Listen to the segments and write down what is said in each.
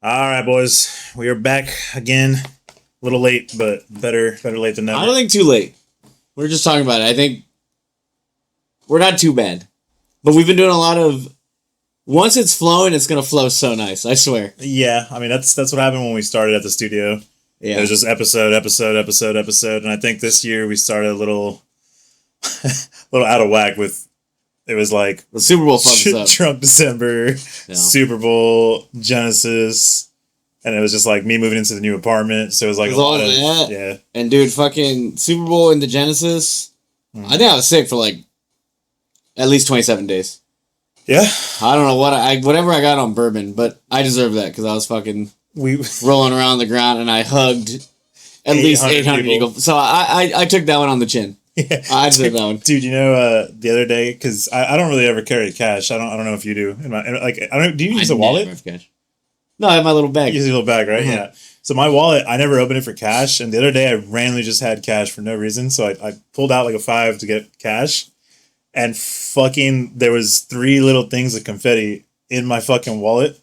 All right, boys, we are back again. A little late, but better late than never. I don't think too late. We're just talking about it. I think we're not too bad, but we've been doing a lot of. Once it's flowing, it's gonna flow so nice. I swear. Yeah, I mean that's what happened when we started at the studio. Yeah, it was just episode, and I think this year we started a little out of whack with. It was like the Super Bowl fucked us up. Trump December, Super Bowl, Genesis, and it was just like me moving into the new apartment. So it was like yeah. And dude, fucking Super Bowl into Genesis. I think I was sick for like at least 27 days. Yeah, I don't know whatever I got on bourbon, but I deserve that because I was fucking rolling around the ground and I hugged at least 800 people. So I took that one on the chin. Yeah, I did that one, dude. You know, the other day, because I don't really ever carry cash. I don't know if you do. Do you use a wallet? Have cash. No, I have my little bag. You use a little bag, right? Mm-hmm. Yeah. So my wallet, I never opened it for cash, and the other day I randomly just had cash for no reason. So I pulled out like a $5 to get cash, and fucking there was 3 little things of confetti in my fucking wallet.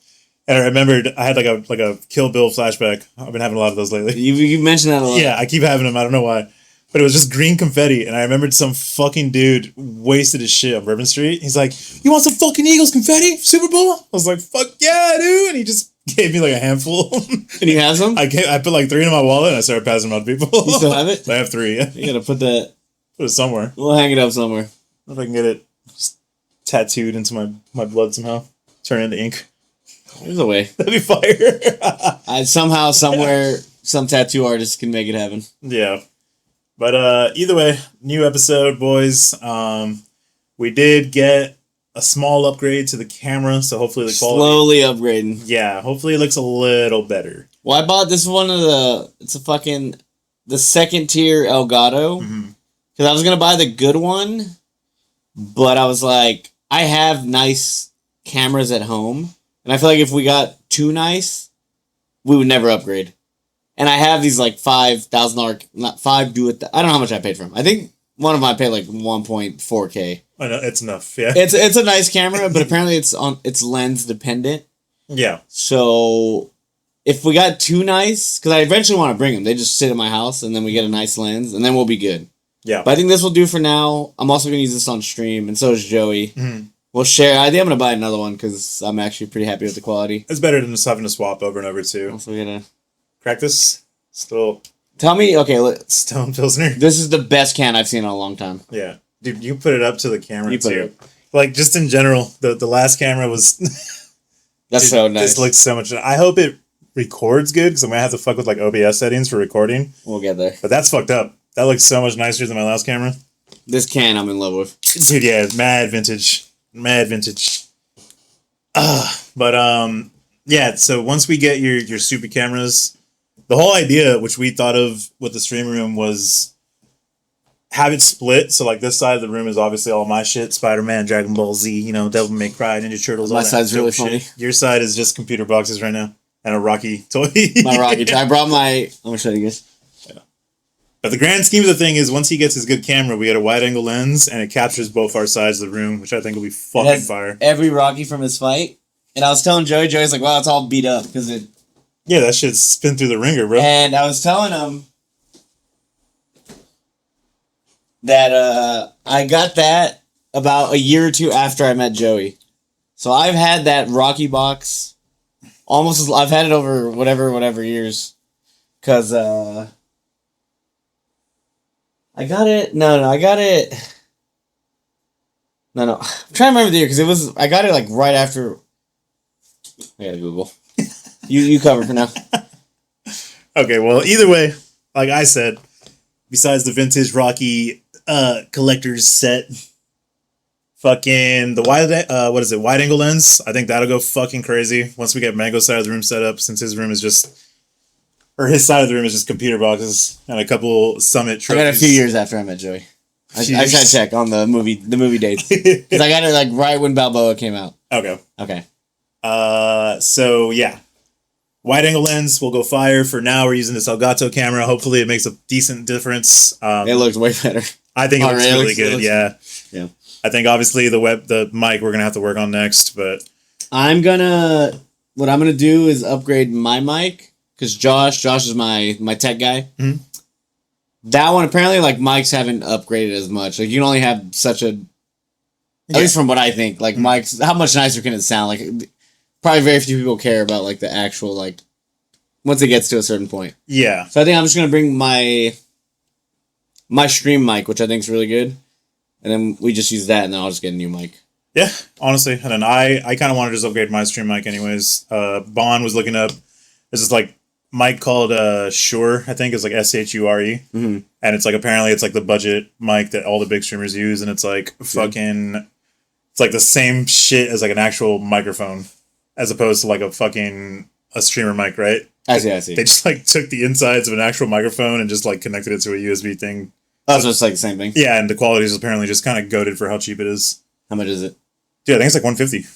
And I remembered I had like a Kill Bill flashback. I've been having a lot of those lately. You mentioned that a lot. Yeah, I keep having them. I don't know why. But it was just green confetti, and I remembered some fucking dude wasted his shit on Bourbon Street. He's like, "You want some fucking Eagles confetti, Super Bowl?" I was like, "Fuck yeah, dude!" And he just gave me like a handful. And you have some? I put like 3 in my wallet, and I started passing them out to people. You still have it? I have 3. Yeah. You gotta put it somewhere. We'll hang it up somewhere. If I can get it just tattooed into my blood somehow, turn it into ink. There's a way. That'd be fire. Somehow, somewhere, some tattoo artist can make it happen. Yeah. But either way, new episode, boys. We did get a small upgrade to the camera, so hopefully the quality... Slowly upgrading. Yeah, hopefully it looks a little better. Well, I bought this one of the second tier Elgato. Because I was going to buy the good one, but I was like, I have nice cameras at home, and I feel like if we got too nice, we would never upgrade. And I have these like $5,000, not $5 I don't know how much I paid for them. I think one of them I paid like 1.4K. I know, it's enough, yeah. It's a nice camera, but apparently it's lens dependent. Yeah. So if we got too nice, because I eventually want to bring them. They just sit in my house, and then we get a nice lens, and then we'll be good. Yeah. But I think this will do for now. I'm also going to use this on stream, and so is Joey. Mm-hmm. We'll share. I think I'm going to buy another one, because I'm actually pretty happy with the quality. It's better than just having to swap over and over, too. Also going to... Crack this. Still. Tell me, okay, Stone Pilsner. This is the best can I've seen in a long time. Yeah. Dude, you put it up to the camera, put too. It up. Like, just in general, the last camera was... That's so nice. This looks so much... I hope it records good, because I'm going to have to fuck with, like, OBS settings for recording. We'll get there. But that's fucked up. That looks so much nicer than my last camera. This can I'm in love with. Dude, yeah, mad vintage. Mad vintage. Yeah, so once we get your super cameras... The whole idea, which we thought of with the stream room, was have it split. So, like, this side of the room is obviously all my shit. Spider-Man, Dragon Ball Z, Devil May Cry, Ninja Turtles. My side's really funny. Your side is just computer boxes right now. And a Rocky toy. My Rocky toy. I brought my... Let me show you guys. Yeah. But the grand scheme of the thing is, once he gets his good camera, we get a wide-angle lens, and it captures both our sides of the room, which I think will be fucking fire. Every Rocky from his fight. And I was telling Joey's like, wow, it's all beat up, because it... Yeah, that shit's spin through the ringer, bro. And I was telling him that I got that about a year or 2 after I met Joey. So I've had that Rocky box almost... I've had it over whatever years. Because I got it... No, I got it... No. I'm trying to remember the year, because I got it like right after... I gotta Google. You cover for now. Okay, well, either way, like I said, besides the vintage Rocky collector's set, fucking the wide angle lens, I think that'll go fucking crazy once we get Mango's side of the room set up, since his room is just, or his side of the room is just computer boxes and a couple Summit trophies. I got a few years after I met Joey. I tried to check on the movie dates. Because I got it like right when Balboa came out. Okay. So yeah. Wide angle lens will go fire. For now, we're using this Elgato camera. Hopefully, it makes a decent difference. It looks way better. I think it looks really good. Yeah. I think obviously the mic we're gonna have to work on next, but I'm gonna what I'm gonna do is upgrade my mic because Josh is my tech guy. Mhm. That one apparently like mics haven't upgraded as much. Like you can only have such a, at Yeah. least from what I think, like mics. How much nicer can it sound? Like probably very few people care about like the actual like once it gets to a certain point. Yeah. So I think I'm just gonna bring my stream mic, which I think is really good, and then we just use that, and then I'll just get a new mic. Yeah, honestly. And then I kind of want to just upgrade my stream mic anyways. Bond was looking up, there's this like mic called Shure, I think it's like Shure. Mm-hmm. And it's like, apparently it's like the budget mic that all the big streamers use. And it's like fucking, it's like the same shit as like an actual microphone as opposed to like a streamer mic, right? I see. They just like took the insides of an actual microphone and just like connected it to a USB thing. Oh, so it's like the same thing. Yeah, and the quality is apparently just kind of goated for how cheap it is. How much is it? Dude, I think it's like 150.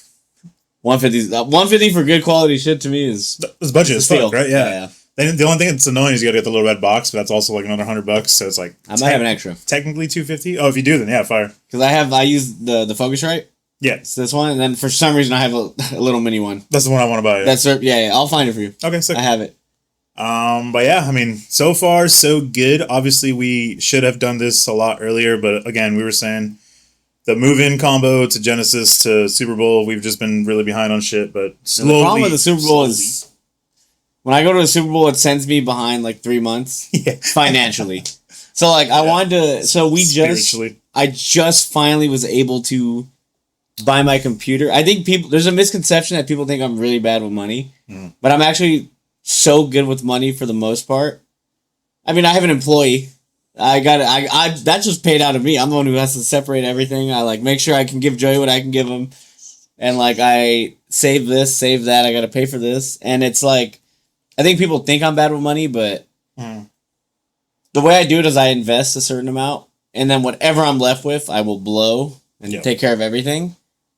150 for good quality shit to me is It's budget as fuck, right? Yeah. The only thing that's annoying is you gotta get the little red box, but that's also like another $100. So it's like I might have an extra. Technically $250. Oh, if you do, then yeah, fire. Because I use the Focusrite. Yeah, It's this one, and then for some reason I have a little mini one. that's the one I want to buy. That's yeah. I'll find it for you. Okay, sick. I have it. But yeah, I mean, so far so good. Obviously, we should have done this a lot earlier, but again, we were saying the move-in combo to Genesis to Super Bowl, we've just been really behind on shit. But slowly, And the problem with the Super Bowl is when I go to a Super Bowl, it sends me behind like 3 months financially. So like I wanted to. So I just finally was able to buy my computer. I think there's a misconception that people think I'm really bad with money, but I'm actually so good with money for the most part. I mean, I have an employee. That's just paid out of me. I'm the one who has to separate everything. I like make sure I can give Joey what I can give him, and like I save this, save that. I got to pay for this, and it's like I think people think I'm bad with money, but the way I do it is I invest a certain amount, and then whatever I'm left with, I will blow and take care of everything.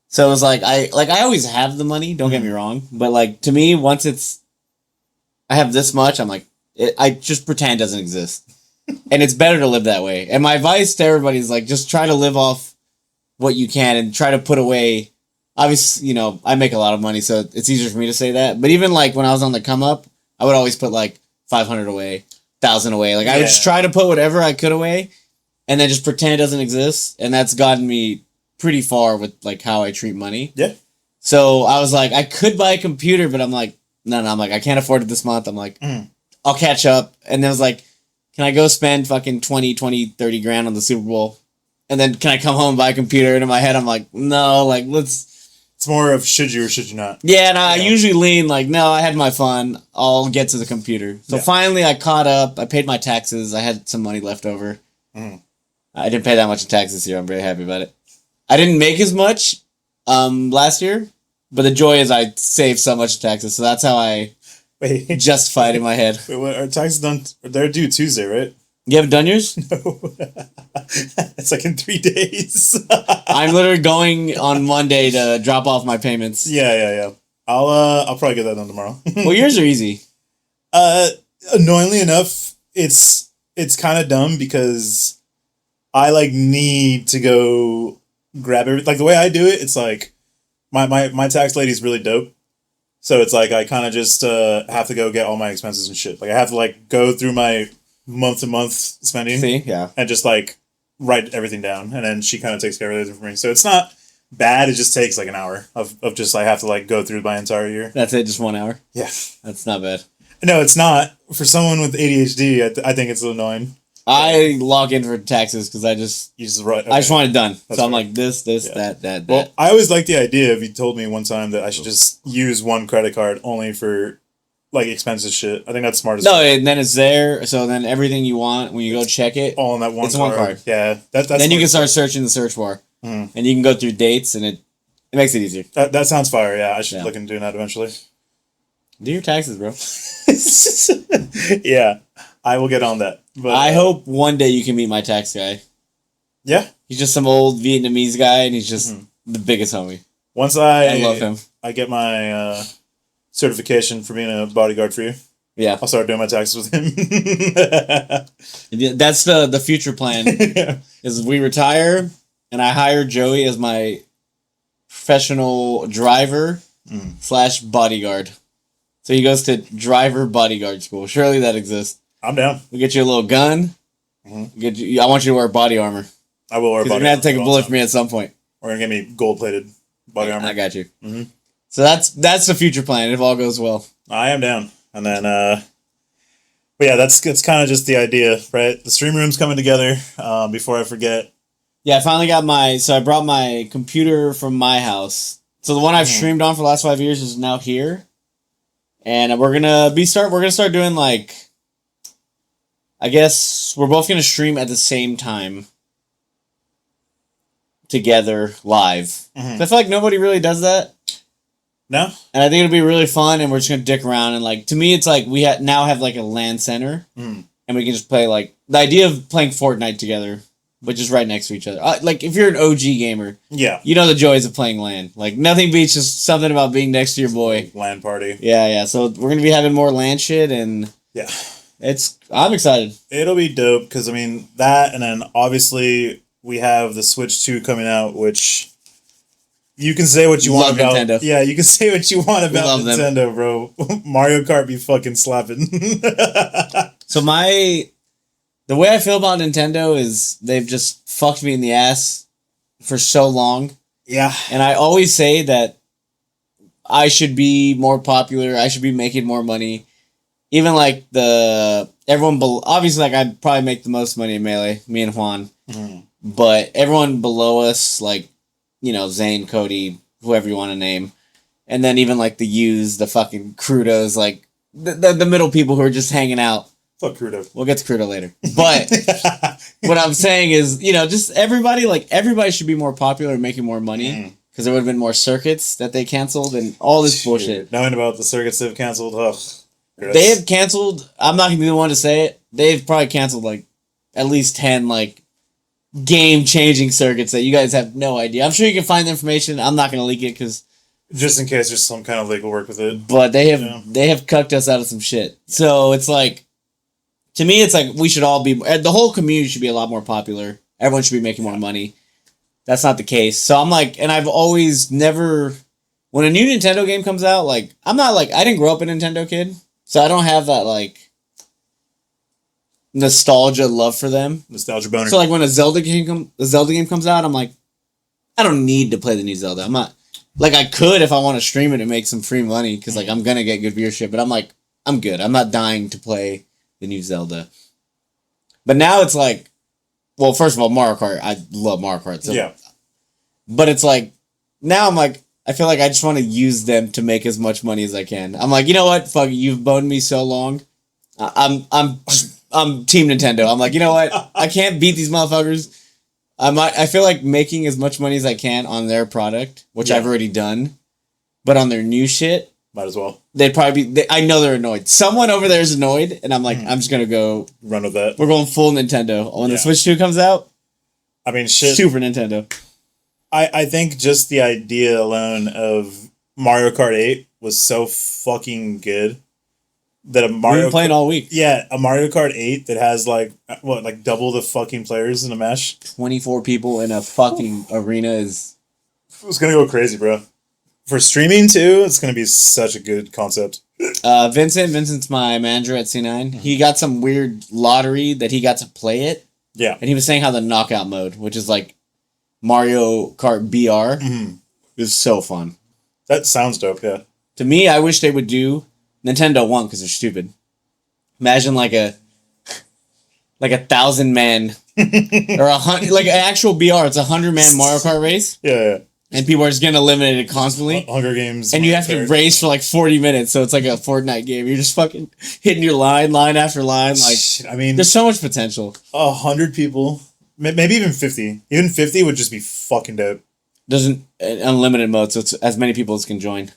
So it's like I always have the money. Don't get me wrong, but like to me, once I have this much, I'm like I just pretend it doesn't exist. And it's better to live that way. And my advice to everybody is like, just try to live off what you can and try to put away. Obviously, I make a lot of money, so it's easier for me to say that. But even like when I was on the come up, I would always put like 500 away, 1,000 away. Like I would just try to put whatever I could away and then just pretend it doesn't exist. And that's gotten me pretty far with like how I treat money. Yeah. So I was like, I could buy a computer, but I'm like, no, I'm like, I can't afford it this month. I'm like, I'll catch up. And then I was like, can I go spend fucking 20, 30 grand on the Super Bowl? And then can I come home and buy a computer? And in my head, I'm like, no, like, let's... It's more of should you or should you not? Yeah, and I usually lean like, no, I had my fun. I'll get to the computer. So finally I caught up. I paid my taxes. I had some money left over. I didn't pay that much in taxes this year. I'm very happy about it. I didn't make as much last year, but the joy is I saved so much in taxes. So that's how I... justified in my head. Wait, what, are taxes done? They're due Tuesday, right? You haven't done yours? No. It's like in 3 days. I'm literally going on Monday to drop off my payments. Yeah. I'll probably get that done tomorrow. Well, yours are easy. Annoyingly enough, it's kind of dumb because I like need to go grab everything. Like the way I do it, it's like my tax lady's really dope. So it's like I kind of just have to go get all my expenses and shit. Like I have to like go through my month-to-month spending. See? Yeah. And just like write everything down. And then she kind of takes care of everything for me. So it's not bad. It just takes like an hour of just I have to like go through my entire year. That's it? Just 1 hour? Yeah. That's not bad. No, it's not. For someone with ADHD, I think it's annoying. I log in for taxes because I just write. Okay. I just want it done. That's so I'm fair. like that. Well, I always liked the idea of you told me one time that I should just use one credit card only for like expensive shit. I think that's smart as No, and then it's there. So then everything you want when you go check it, all in that one it's card. one card. Yeah, that's then you can start searching the search bar, and you can go through dates, and it makes it easier. That sounds fire. Yeah, I should look into doing that eventually. Do your taxes, bro. Yeah, I will get on that. But I hope one day you can meet my tax guy. Yeah, he's just some old Vietnamese guy, and he's just the biggest homie. Once I love him. I get my certification for being a bodyguard for you. Yeah, I'll start doing my taxes with him. That's the future plan. Is we retire, and I hire Joey as my professional driver / bodyguard. So he goes to driver bodyguard school. Surely that exists. I'm down. We get you a little gun. Get you. I want you to wear body armor. I will wear body armor. You're gonna have to take a bullet for me at some point. Or gonna get me gold-plated body armor. I got you. So that's the future plan if all goes well. I am down. And then, but yeah, that's kind of just the idea, right? The stream room's coming together. Before I forget. Yeah, I finally got I brought my computer from my house. So the one I've streamed on for the last 5 years is now here. And we're gonna start doing like, I guess we're both gonna stream at the same time. Together, live. So I feel like nobody really does that. No? And I think it'll be really fun, and we're just gonna dick around, and like, to me, it's like we now have like a LAN center, and we can just play like, the idea of playing Fortnite together, but just right next to each other. Like, if you're an OG gamer, you know the joys of playing LAN. Like, nothing beats just something about being next to your boy. LAN party. Yeah. So we're gonna be having more LAN shit, and I'm excited. It'll be dope, because I mean, that, and then obviously we have the Switch 2 coming out, which you can say what you want about. Nintendo. Yeah, you can say what you want about Nintendo, them. bro. Mario Kart be fucking slapping. So the way I feel about Nintendo is they've just fucked me in the ass for so long. Yeah. And I always say that I should be more popular. I should be making more money. Even like obviously, like, I'd probably make the most money in Melee, me and Juan. But everyone below us, like, you know, Zane, Cody, whoever you want to name. And then even like the fucking Crudos, like the middle people who are just hanging out. Fuck Crudo. We'll get to Crudo later. But what I'm saying is, you know, just everybody should be more popular and making more money. Because there would have been more circuits that they canceled and all this bullshit. Knowing about the circuits they've canceled, they have canceled, I'm not going to be the one to say it, they've probably canceled like at least 10 like game-changing circuits that you guys have no idea. I'm sure you can find the information. I'm not going to leak it because... just in case there's some kind of legal work with it. But they have cucked us out of some shit. So it's like, to me, it's like we should all be... the whole community should be a lot more popular. Everyone should be making more money. That's not the case. So I'm like... And I've always never... When a new Nintendo game comes out, like... I'm not like... I didn't grow up a Nintendo kid. So I don't have that, like... nostalgia love for them. Nostalgia boner. So like when a Zelda game comes out, I'm like, I don't need to play the new Zelda. I'm not... Like, I could if I want to stream it and make some free money, because, like, I'm going to get good viewership, but I'm like, I'm good. I'm not dying to play the new Zelda. But now it's like, well, first of all, Mario Kart. I love Mario Kart. So, yeah. But it's like, now I'm like, I feel like I just want to use them to make as much money as I can. I'm like, you know what? Fuck, you've boned me so long. I'm Team Nintendo. I'm like, you know what? I can't beat these motherfuckers. I feel like making as much money as I can on their product, which I've already done, but on their new shit, might as well. They'd probably be. I know they're annoyed. Someone over there is annoyed, and I'm like, I'm just gonna go run with that. We're going full Nintendo when the Switch 2 comes out. I mean, shit. Super Nintendo. I think just the idea alone of Mario Kart 8 was so fucking good. That a Mario... We've been playing all week. Yeah, a Mario Kart 8 that has, like, what, like double the fucking players in a match? 24 people in a fucking arena is... It's gonna go crazy, bro. For streaming, too, it's gonna be such a good concept. Vincent's my manager at C9. He got some weird lottery that he got to play it. Yeah. And he was saying how the knockout mode, which is like Mario Kart BR, is so fun. That sounds dope, yeah. To me, I wish they would do... Nintendo won because they're stupid. Imagine like a 1,000-man or like an actual BR. It's 100-man Mario Kart race. Yeah. And people are just getting eliminated constantly. Hunger Games. And you have to race for like 40 minutes, so it's like a Fortnite game. You're just fucking hitting your line after line. Like, I mean, there's so much potential. 100 people, maybe even 50. Even 50 would just be fucking dope. Doesn't unlimited mode, so it's as many people as can join.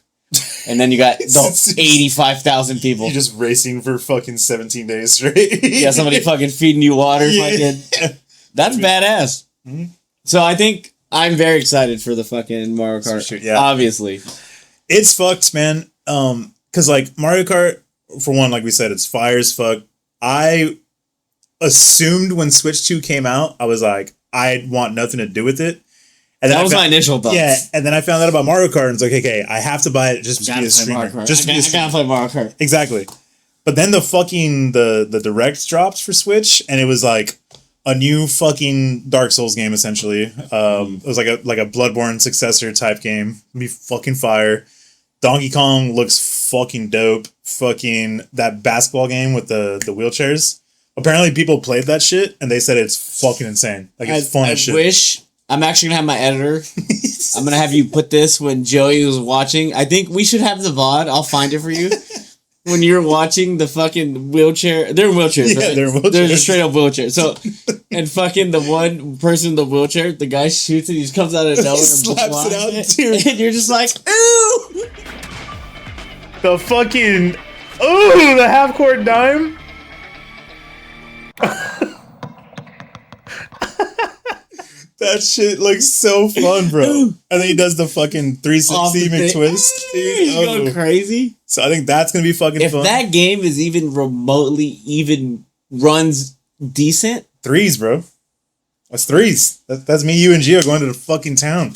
And then you got the 85,000 people. You're just racing for fucking 17 days straight. Yeah, somebody fucking feeding you water. Yeah. Fucking, that's badass. Mm-hmm. So I think I'm very excited for the fucking Mario Kart. Yeah. Obviously. It's fucked, man. Because, like, Mario Kart, for one, like we said, it's fire as fuck. I assumed when Switch 2 came out, I was like, I want nothing to do with it. And then That was my initial thoughts. Yeah, and then I found out about Mario Kart, and it's like, okay, I have to buy it just to be a streamer. Just to be a streamer. I gotta play Mario Kart. Exactly. But then the direct drops for Switch, and it was like a new fucking Dark Souls game essentially. It was like a Bloodborne successor type game. It'd be fucking fire. Donkey Kong looks fucking dope. Fucking that basketball game with the wheelchairs. Apparently people played that shit and they said it's fucking insane. Like it's fun as shit. I wish I'm actually gonna have my editor. I'm gonna have you put this when Joey was watching. I think we should have the VOD. I'll find it for you. When you're watching the fucking wheelchair, they're in wheelchairs, right? They're in wheelchairs. They're just straight up wheelchair. So, and fucking the one person in the wheelchair, the guy shoots it, he just comes out of nowhere and slaps it out, dude. And you're just like, ooh! The fucking the half court dime. That shit looks so fun, bro. And then he does the fucking 360 McTwist, dude. He's going crazy. So I think that's gonna be fucking fun. If that game is even remotely even runs decent, threes, bro. That's threes. That's me, you, and Gio going to the fucking town.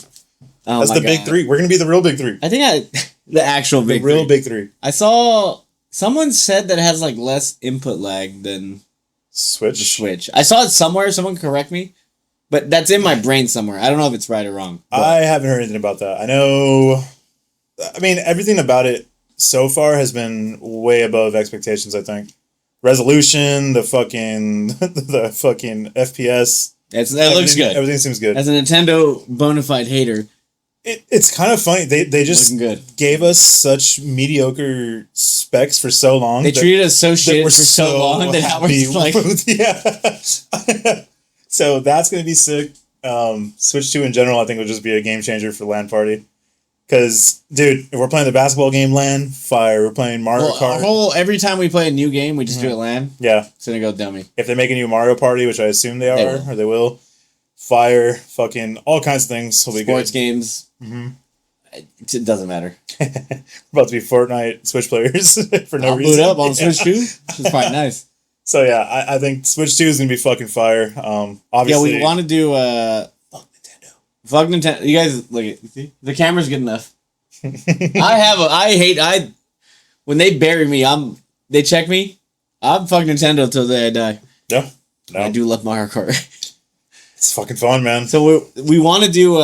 oh That's my the big God. three. We're gonna be the real big three. I think the actual big The real three. big three. I saw someone said that it has like less input lag than Switch. the Switch. I saw it somewhere. Someone correct me, but that's in my brain somewhere. I don't know if it's right or wrong. But I haven't heard anything about that. I know. I mean, everything about it so far has been way above expectations. I think resolution, the fucking FPS. it looks good. Everything seems good. As a Nintendo bona fide hater, It's kind of funny. They just looking good. gave us such mediocre specs for so long. They treated us so that shit we're for so long that now we're happy just like, with- yeah. So that's gonna be sick. Switch 2 in general, I think, will just be a game changer for LAN party. Because, dude, if we're playing the basketball game LAN, fire. We're playing Mario Kart. every time we play a new game, we just do it LAN. Yeah. It's gonna go dummy. If they make a new Mario Party, which I assume they are, or they will, fire, fucking all kinds of things will be Sports good. games. Mm-hmm. It doesn't matter. About to be Fortnite Switch players for no I'll reason. boot up on Switch 2. It's quite nice. So yeah, I think Switch 2 is gonna be fucking fire. Obviously, Yeah, we want to do fuck Nintendo. fuck Nintendo. You guys look at, you see? The camera's good enough. When they bury me, they check me. I'm fuck Nintendo till the day I die. Yeah, no, I do love Mario Kart. it's fucking fun, man. So we want to do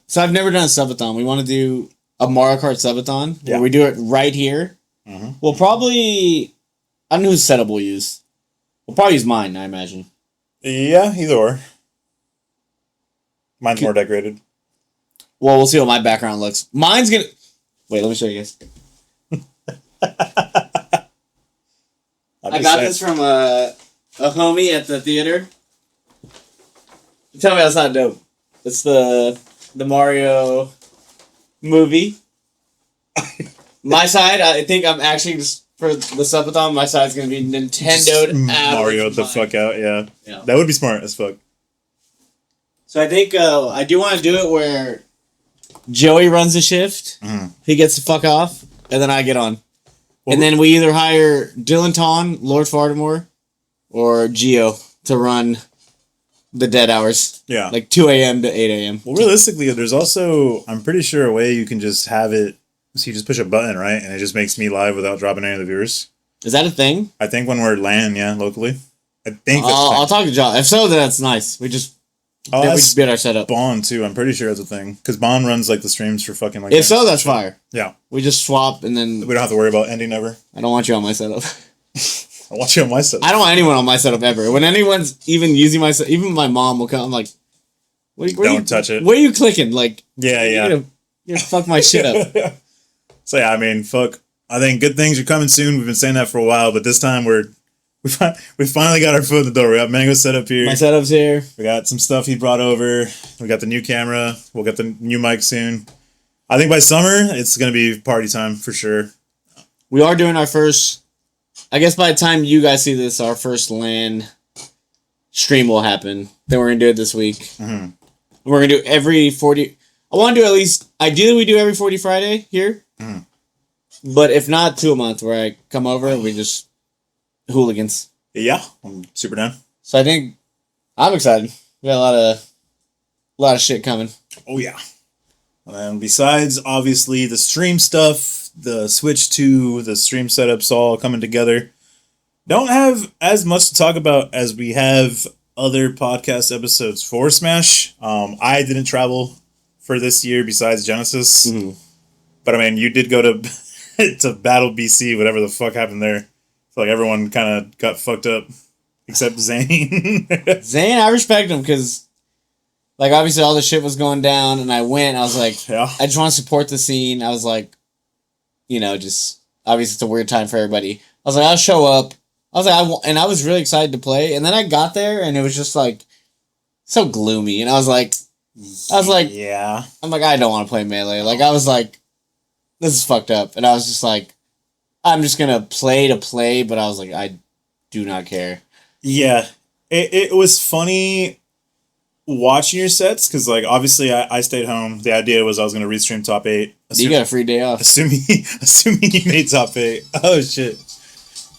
so I've never done a subathon. We want to do a Mario Kart subathon where we do it right here. Mm-hmm. We'll probably, I don't know whose setup we'll use. We'll probably use mine, I imagine. Yeah, either or. Mine's more decorated. Well, we'll see what my background looks. Mine's gonna. Wait, let me show you guys. I got this from a homie at the theater. Tell me that's not dope. It's the Mario movie. My side, I think I'm actually just for the subathon. My side's gonna be Nintendo Mario the fuck out. Yeah, Yeah. that would be smart as fuck. So I think I do want to do it where Joey runs the shift. Mm-hmm. He gets the fuck off, and then I get on. Well, and then we either hire Dylan Ton, Lord Fartimore, or Geo to run the dead hours. Yeah. Like 2 a.m. to 8 a.m. Well, realistically, there's also, I'm pretty sure, a way you can just have it, so you just push a button, right? And it just makes me live without dropping any of the viewers. Is that a thing? I think when we're LAN, yeah, locally. I think that's a thing. I'll talk to John. If so, then that's nice. We just Oh, then we that's just build our setup. Bond, too. I'm pretty sure that's a thing. Because Bond runs, like, the streams for fucking, like... If so, that's fire. Yeah. We just swap, and then We don't have to worry about ending ever. I don't want you on my setup. I want you on my set. I don't want anyone on my setup ever. When anyone's even using my setup, even my mom will come. I'm like, Don't touch it. Where are you clicking? Like, Yeah. you're gonna fuck my shit up. So, yeah, I mean, fuck. I think good things are coming soon. We've been saying that for a while, but this time we finally got our foot in the door. We got Mango set up here. My setup's here. We got some stuff he brought over. We got the new camera. We'll get the new mic soon. I think by summer, it's going to be party time for sure. We are doing our first. I guess by the time you guys see this, our first LAN stream will happen. Then we're gonna do it this week. Mm-hmm. We're gonna do every 40. I want to do at least. Ideally, we do every 40 Friday here. Mm-hmm. But if not, 2 a month where I come over and we just hooligans. Yeah, I'm super down. So I think I'm excited. We got a lot of shit coming. Oh yeah. And besides, obviously, the stream stuff, the switch to the stream setups all coming together. Don't have as much to talk about as we have other podcast episodes for Smash. I didn't travel for this year besides Genesis. Mm-hmm. But I mean, you did go to to Battle BC, whatever the fuck happened there. I feel like everyone kind of got fucked up, except Zane. Zane, I respect him because, like, obviously all the shit was going down, and I went. I was like, Yeah. I just want to support the scene. I was like, you know, just obviously it's a weird time for everybody. I was like, I'll show up. I was like, and I was really excited to play, and then I got there, and it was just like so gloomy, and I was like, yeah. I'm like, I don't want to play Melee. Like, I was like, this is fucked up. And I was just like, I'm just going to play, but I was like, I do not care. Yeah. It was funny watching your sets, because, like, obviously I stayed home. The idea was I was going to restream top 8. You got a free day off. Assuming you made top 8. Oh, shit.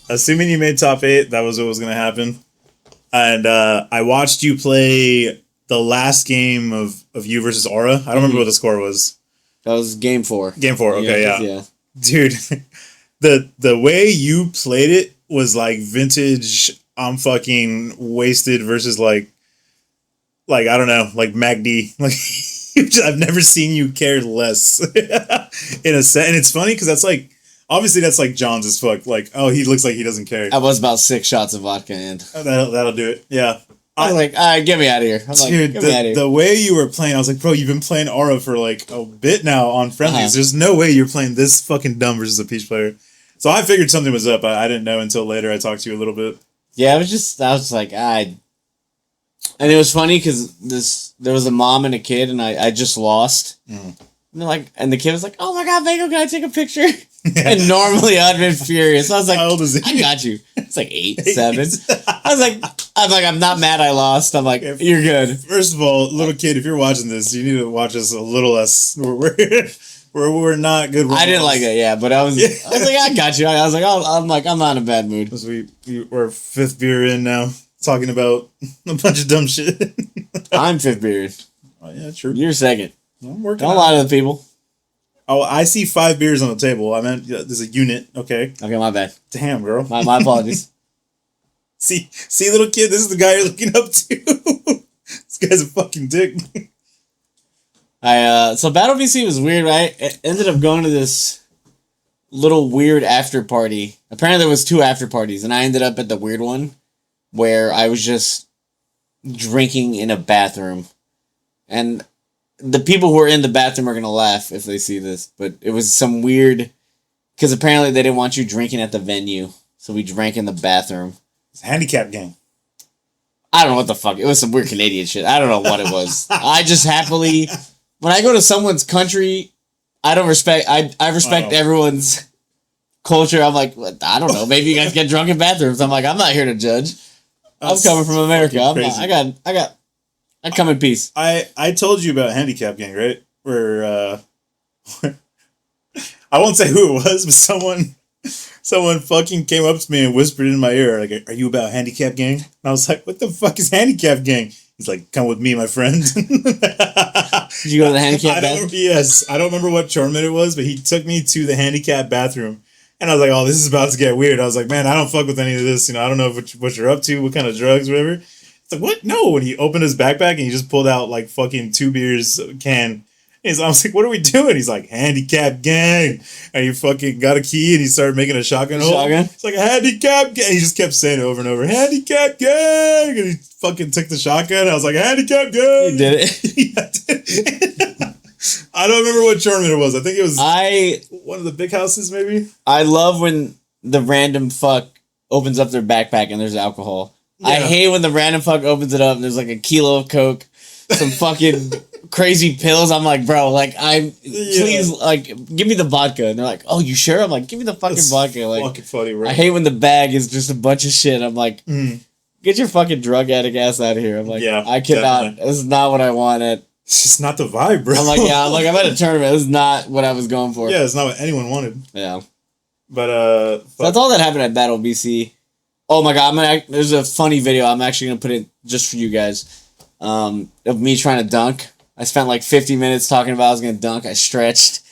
Assuming you made top 8, that was what was going to happen. And I watched you play the last game of you versus Aura. I don't remember what the score was. That was game 4. Game 4, okay, yeah. Yeah. Dude, the way you played it was like vintage, I'm fucking wasted versus like I don't know, like MacD. Like, I've never seen you care less in a set. And it's funny because that's like, obviously that's like John's as fuck. Like, oh, he looks like he doesn't care. I was about 6 shots of vodka in. That'll do it, yeah. I was like, all right, get me out of here. I'm like, dude, get me out of here. the way you were playing, I was like, bro, you've been playing Aura for like a bit now on friendlies. Uh-huh. There's no way you're playing this fucking dumb versus a Peach player. So I figured something was up. I didn't know until later. I talked to you a little bit. Yeah, I was just like, and it was funny because there was a mom and a kid, and I just lost. Mm. And they're like, and the kid was like, "Oh my god, Mango, can I take a picture?" And normally I'd been furious. I was like, How old is he? I got you. It's like 8, 7. I was like, I'm not mad I lost. I'm like, you're good. First of all, little kid, if you're watching this, you need to watch us a little less. We're not good. I didn't like that, yeah, but I was like, I got you. I was like, I'm not in a bad mood. We're 5th beer in now, talking about a bunch of dumb shit. I'm 5th beer. Oh yeah, true. You're 2nd. I'm working. Don't lie to the people. Oh, I see 5 beers on the table. I meant there's a unit. Okay. Okay, my bad. Damn, girl. My apologies. See, little kid, this is the guy you're looking up to. This guy's a fucking dick. So Battle BC was weird, right? I ended up going to this little weird after party. Apparently there was 2 after parties, and I ended up at the weird one where I was just drinking in a bathroom. And the people who are in the bathroom are going to laugh if they see this, but it was some weird, because apparently they didn't want you drinking at the venue, so we drank in the bathroom. It's a handicap gang. I don't know what the fuck. It was some weird Canadian shit. I don't know what it was. I just happily, when I go to someone's country, I respect everyone's culture. I'm like, I don't know. Maybe you guys get drunk in bathrooms. I'm like, I'm not here to judge. I'm coming from America. I come in peace. I told you about handicap gang, right? Where I won't say who it was, but someone fucking came up to me and whispered in my ear, like, "Are you about handicap gang?" And I was like, "What the fuck is handicap gang?" He's like, "Come with me, my friend." Did you go to the handicap bathroom? Yes, I don't remember what tournament it was, but he took me to the handicap bathroom, and I was like, "Oh, this is about to get weird." I was like, "Man, I don't fuck with any of this. I don't know what you're up to, what kind of drugs, whatever." It's like, what? No. And he opened his backpack and he just pulled out like fucking 2 beers can. I was like, what are we doing? He's like, handicap gang. And he fucking got a key and he started making a shotgun hole. It's like, a handicap gang. He just kept saying it over and over, handicap gang. And he fucking took the shotgun. I was like, handicap gang. You did it? Yeah, I did. I don't remember what tournament it was. I think it was one of the big houses, maybe. I love when the random fuck opens up their backpack and there's alcohol. Yeah. I hate when the random fuck opens it up and there's like a kilo of Coke, some fucking crazy pills. I'm like, bro, like, please, like, give me the vodka. And they're like, oh, you sure? I'm like, give me the fucking vodka. Like, fucking funny, bro. I hate when the bag is just a bunch of shit. I'm like, get your fucking drug addict ass out of here. I'm like, yeah, I cannot. Definitely. This is not what I wanted. It's just not the vibe, bro. I'm like, I'm at a tournament. This is not what I was going for. Yeah, it's not what anyone wanted. Yeah. But, so that's all that happened at Battle BC. Oh my god, there's a funny video. I'm actually going to put it just for you guys. Of me trying to dunk. I spent like 50 minutes talking about I was gonna dunk. I stretched.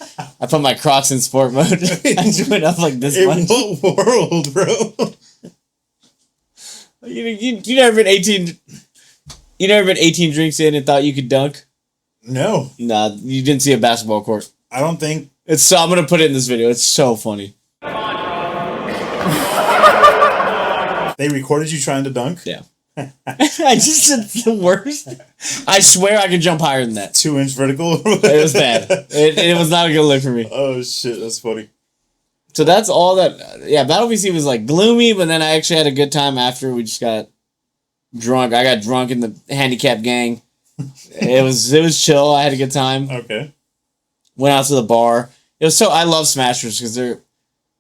I put my Crocs in sport mode. I just went up like this much. In what world, bro? You never been 18. You never been 18 drinks in and thought you could dunk? No. Nah, you didn't see a basketball court. I don't think. It's so. I'm gonna put it in this video. It's so funny. They recorded you trying to dunk? Yeah. I just said the worst. I swear I could jump higher than that. 2-inch vertical? It was bad. It was not a good look for me. Oh, shit. That's funny. So that's all that. Yeah, Battle PC was like gloomy, but then I actually had a good time after. We just got drunk. I got drunk in the handicap gang. It was chill. I had a good time. Okay. Went out to the bar. It was so. I love Smashers because they're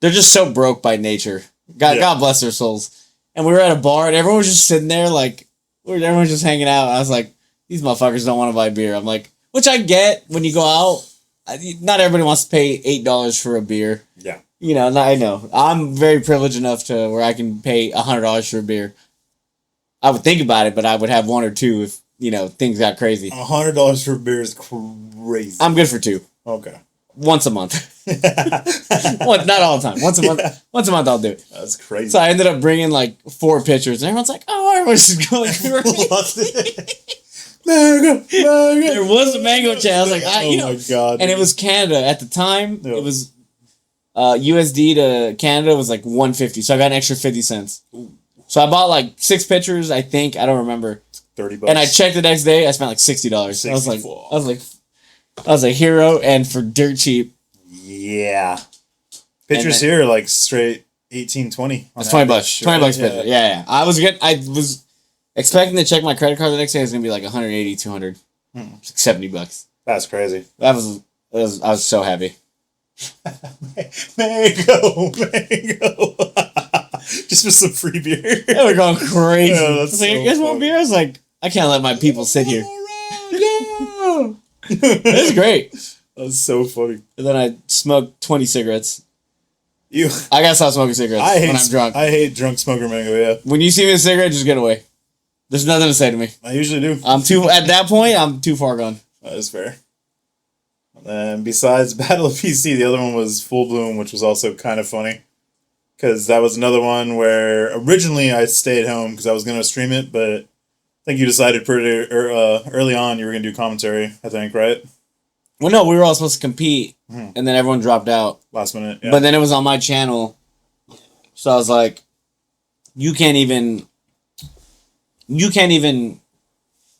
just so broke by nature. God bless their souls. And we were at a bar, and everyone was just sitting there, like, everyone was just hanging out. I was like, these motherfuckers don't want to buy beer. I'm like, which I get when you go out. Not everybody wants to pay $8 for a beer. Yeah. You know, I know. I'm very privileged enough to where I can pay $100 for a beer. I would think about it, but I would have one or two if, things got crazy. $100 for a beer is crazy. I'm good for two. Okay. Once a month. Not all the time. Once a month. Once a month I'll do it. That's crazy. So I ended up bringing like 4 pitchers, and everyone's like, "Oh, everyone's just going crazy." Mango. There was a mango chat. I was like, my god! And it was Canada at the time. Yeah. It was USD to Canada was like $1.50, so I got an extra 50 cents. So I bought like 6 pitchers. I think I don't remember. $30. And I checked the next day. I spent like $60. I was like hero, and for dirt cheap. Yeah. Pitchers here are like straight 18, 20. That's $20. $20 pitcher. Yeah. I was expecting to check my credit card the next day. It was gonna be like 180, 200, $70. That's crazy. I was so happy. Mango. Just for some free beer. They were going crazy. Yeah, I was like, you guys want beer? I was like, I can't let my people sit here. It was great. That's so funny. And then I smoked 20 cigarettes. I gotta stop smoking cigarettes when I'm drunk. I hate drunk smoker mango, yeah. When you see me with a cigarette, just get away. There's nothing to say to me. I usually do. At that point, I'm too far gone. That is fair. And besides Battle of PC, the other one was Full Bloom, which was also kind of funny. Because that was another one where originally I stayed home because I was going to stream it, but I think you decided pretty early on you were going to do commentary, I think, right? Well, no, we were all supposed to compete, and then everyone dropped out. Last minute, yeah. But then it was on my channel, so I was like, you can't even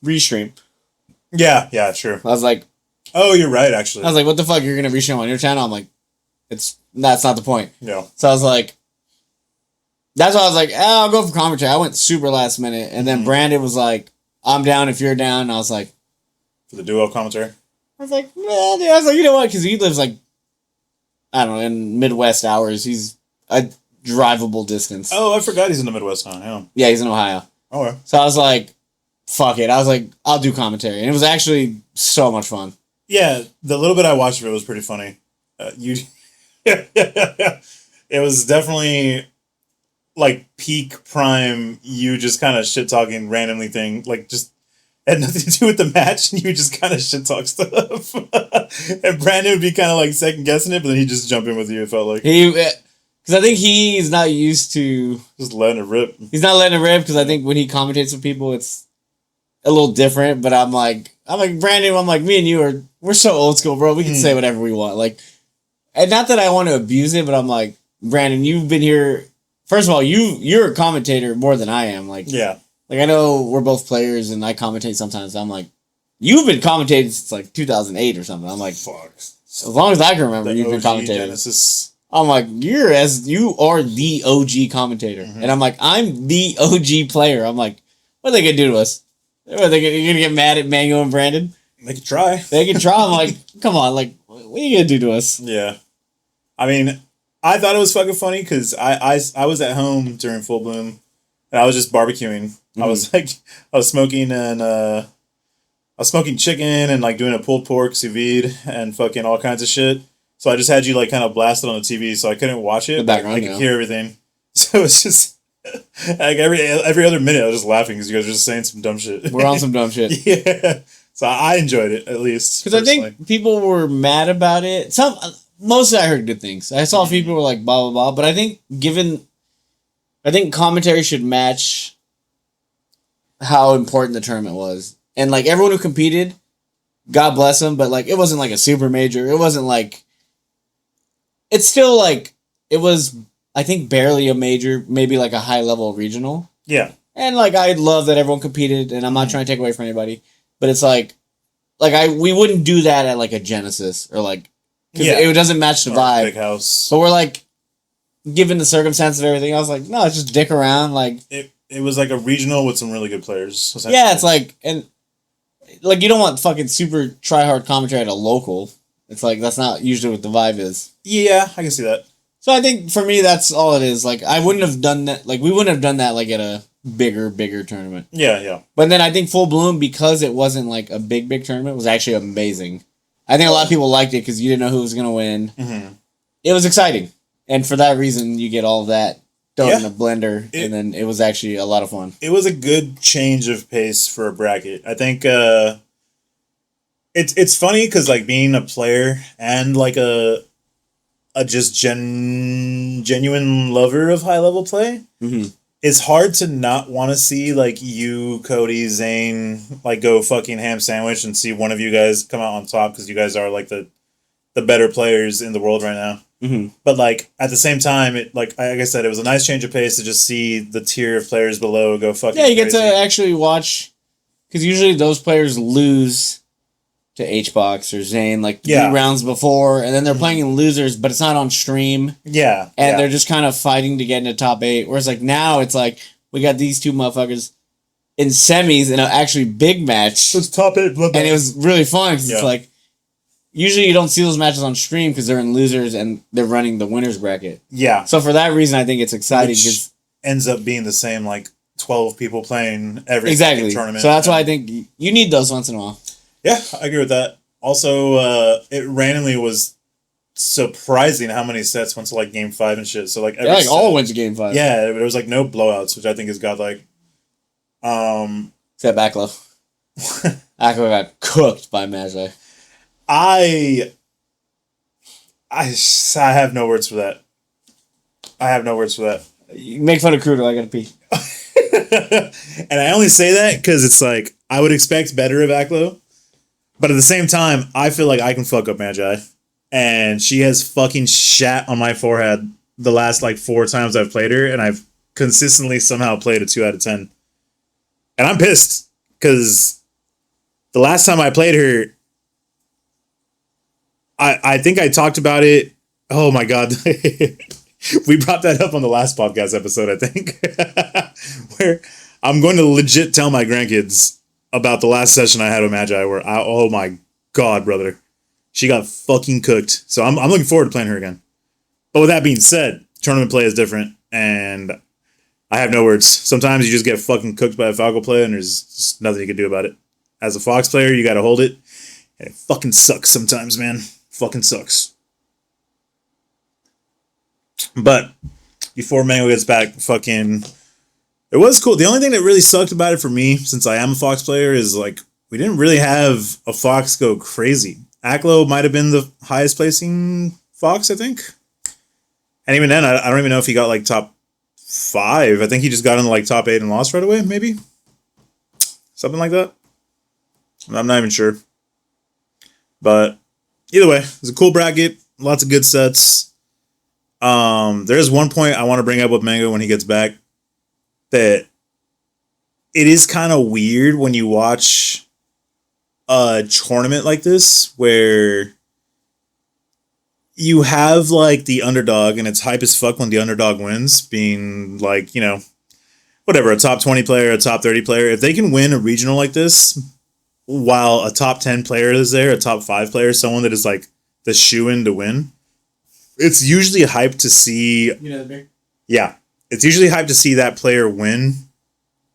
restream. Yeah, true. I was like, oh, you're right, actually. I was like, what the fuck, you're going to restream on your channel? I'm like, that's not the point. Yeah. So I was like, that's why I was like, I'll go for commentary. I went super last minute, and then Brandon was like, I'm down if you're down. And I was like, for the duo commentary? I was like, well, dude. I was like, you know what? Because he lives like, I don't know, in Midwest hours. He's a drivable distance. Oh, I forgot he's in the Midwest now. Yeah. Yeah, he's in Ohio. Okay. So I was like, fuck it. I was like, I'll do commentary, and it was actually so much fun. Yeah, the little bit I watched of it was pretty funny. It was definitely like peak prime. You just kind of shit talking randomly thing, like just had nothing to do with the match, and you just kind of shit talk stuff. And Brandon would be kind of like second guessing it, but then he'd just jump in with you. It felt like because I think he's not used to just letting it rip. He's not letting it rip because I think when he commentates with people, it's a little different. But I'm like Brandon. I'm like, me and you we're so old school, bro. We can say whatever we want. Like, and not that I want to abuse it, but I'm like, Brandon, you've been here. First of all, you're a commentator more than I am. Like, yeah. Like, I know we're both players, and I commentate sometimes. I'm like, you've been commentating since, like, 2008 or something. I'm like, fuck. As long as I can remember, you've been commentating. Genesis. I'm like, you are the OG commentator. And I'm like, I'm the OG player. I'm like, what are they going to do to us? You're going to get mad at Mango and Brandon? They could try. They can try. I'm like, come on. Like, what are you going to do to us? Yeah. I mean, I thought it was fucking funny because I was at home during Full Bloom, and I was just barbecuing. I was smoking and I was smoking chicken and like doing a pulled pork sous vide and fucking all kinds of shit. So I just had you like kind of blasted on the TV, so I couldn't watch it. The background, I could hear everything. So it's just like every other minute I was just laughing because you guys were just saying some dumb shit. We're on some dumb shit. Yeah. So I enjoyed it, at least. Because I think people were mad about it. Mostly I heard good things. I saw people were like blah blah blah, but I think commentary should match how important the tournament was. And like everyone who competed, God bless them, but like it wasn't like a super major. It wasn't like it's still like it was I think barely a major, maybe like a high level regional. Yeah. And like I love that everyone competed, and I'm not trying to take away from anybody, but it's like we wouldn't do that at like a Genesis or like because it doesn't match the vibe. Big house. But we're like, given the circumstances of everything, I was like, no, it's just dick around. Like it was like a regional with some really good players. Yeah, it's like and like you don't want fucking super try hard commentary at a local. It's like that's not usually what the vibe is. Yeah, I can see that. So I think for me that's all it is. Like I wouldn't have done that. Like we wouldn't have done that like at a bigger tournament. Yeah. But then I think Full Bloom, because it wasn't like a big tournament, was actually amazing. I think a lot of people liked it because you didn't know who was gonna win. Mm-hmm. It was exciting, and for that reason, you get all of that thrown in a blender, and then it was actually a lot of fun. It was a good change of pace for a bracket. I think it's funny because like being a player and like a just genuine lover of high level play. Mm-hmm. It's hard to not want to see like you, Cody, Zane, like go fucking ham sandwich and see one of you guys come out on top because you guys are like the better players in the world right now. Mm-hmm. But like at the same time, it like I said, it was a nice change of pace to just see the tier of players below go fucking. Yeah, you get crazy. to actually watch because usually those players lose to HBox or Zane like 3 rounds before, and then they're playing in losers, but it's not on stream. Yeah, and they're just kind of fighting to get into top 8. Whereas like now it's like we got these two motherfuckers in semis in an actually big match. It's top 8, and it was really fun because it's like usually you don't see those matches on stream because they're in losers and they're running the winners bracket. Yeah. So for that reason, I think it's exciting because ends up being the same like 12 people playing every tournament. So that's why I think you need those once in a while. Yeah, I agree with that. Also, it randomly was surprising how many sets went to like game 5 and shit. So like every set, all went to game 5. Yeah, there was like no blowouts, which I think is godlike. Except Aklo. Aklo got cooked by Magi. I have no words for that. You make fun of Crudo, I gotta pee. And I only say that because it's like I would expect better of Aklo. But at the same time, I feel like I can fuck up Magi. And she has fucking shat on my forehead the last like 4 times I've played her. And I've consistently somehow played a 2 out of 10. And I'm pissed. Because the last time I played her, I think I talked about it. Oh my God. We brought that up on the last podcast episode, I think. Where I'm going to legit tell my grandkids about the last session I had with Magi where oh my God, brother. She got fucking cooked. So I'm looking forward to playing her again. But with that being said, tournament play is different and I have no words. Sometimes you just get fucking cooked by a Falco play and there's just nothing you can do about it. As a Fox player, you gotta hold it. And it fucking sucks sometimes, man. Fucking sucks. But before Mango gets back, fucking it was cool. The only thing that really sucked about it for me, since I am a Fox player, is like we didn't really have a Fox go crazy. Aklo might have been the highest placing Fox, I think. And even then, I don't even know if he got like top 5. I think he just got into like top 8 and lost right away, maybe. Something like that. I'm not even sure. But either way, it's a cool bracket. Lots of good sets. There is one point I want to bring up with Mango when he gets back. That it is kind of weird when you watch a tournament like this where you have like the underdog and it's hype as fuck when the underdog wins, being like, you know, whatever, a top 20 player, a top 30 player. If they can win a regional like this while a top 10 player is there, a top 5 player, someone that is like the shoe-in to win, it's usually hype to see. You know the beer? Yeah. It's usually hype to see that player win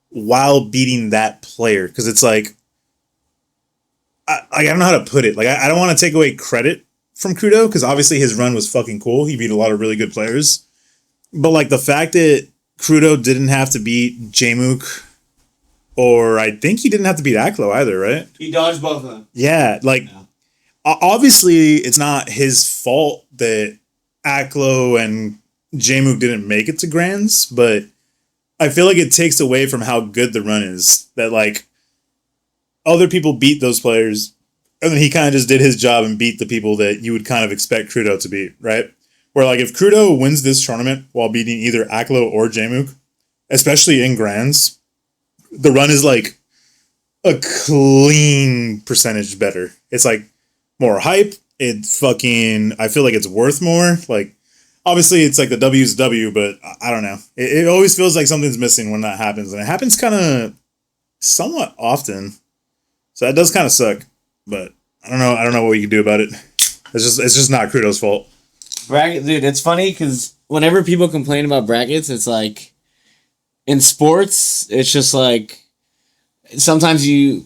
while beating that player. Because it's like, I don't know how to put it. Like, I don't want to take away credit from Kudo, because obviously his run was fucking cool. He beat a lot of really good players. But like the fact that Crudo didn't have to beat Jmook or I think he didn't have to beat Aklo either, right? He dodged both of them. Yeah, like obviously it's not his fault that Aklo and Jmook didn't make it to Grands, but I feel like it takes away from how good the run is. That like other people beat those players, and then he kind of just did his job and beat the people that you would kind of expect Crudo to beat, right? Where like if Crudo wins this tournament while beating either Aklo or Jmook, especially in Grands, the run is like a clean percentage better. It's like more hype. It fucking, I feel like it's worth more. Like, obviously it's like the W's W, but I don't know. It always feels like something's missing when that happens. And it happens kind of somewhat often. So that does kind of suck. But I don't know. I don't know what you can do about it. It's just not Crudo's fault. Bracket, dude, it's funny because whenever people complain about brackets, it's like in sports, it's just like sometimes I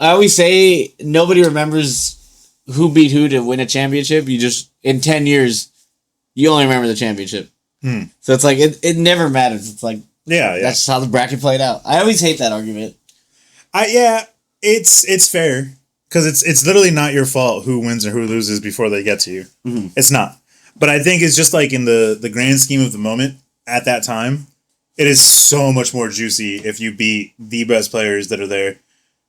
always say nobody remembers who beat who to win a championship. You just, in 10 years, you only remember the championship. So it's like, it never matters. It's like, yeah. That's just how the bracket played out. I always hate that argument. It's fair because it's literally not your fault who wins or who loses before they get to you. Mm-hmm. It's not. But I think it's just like in the grand scheme of the moment at that time, it is so much more juicy if you beat the best players that are there.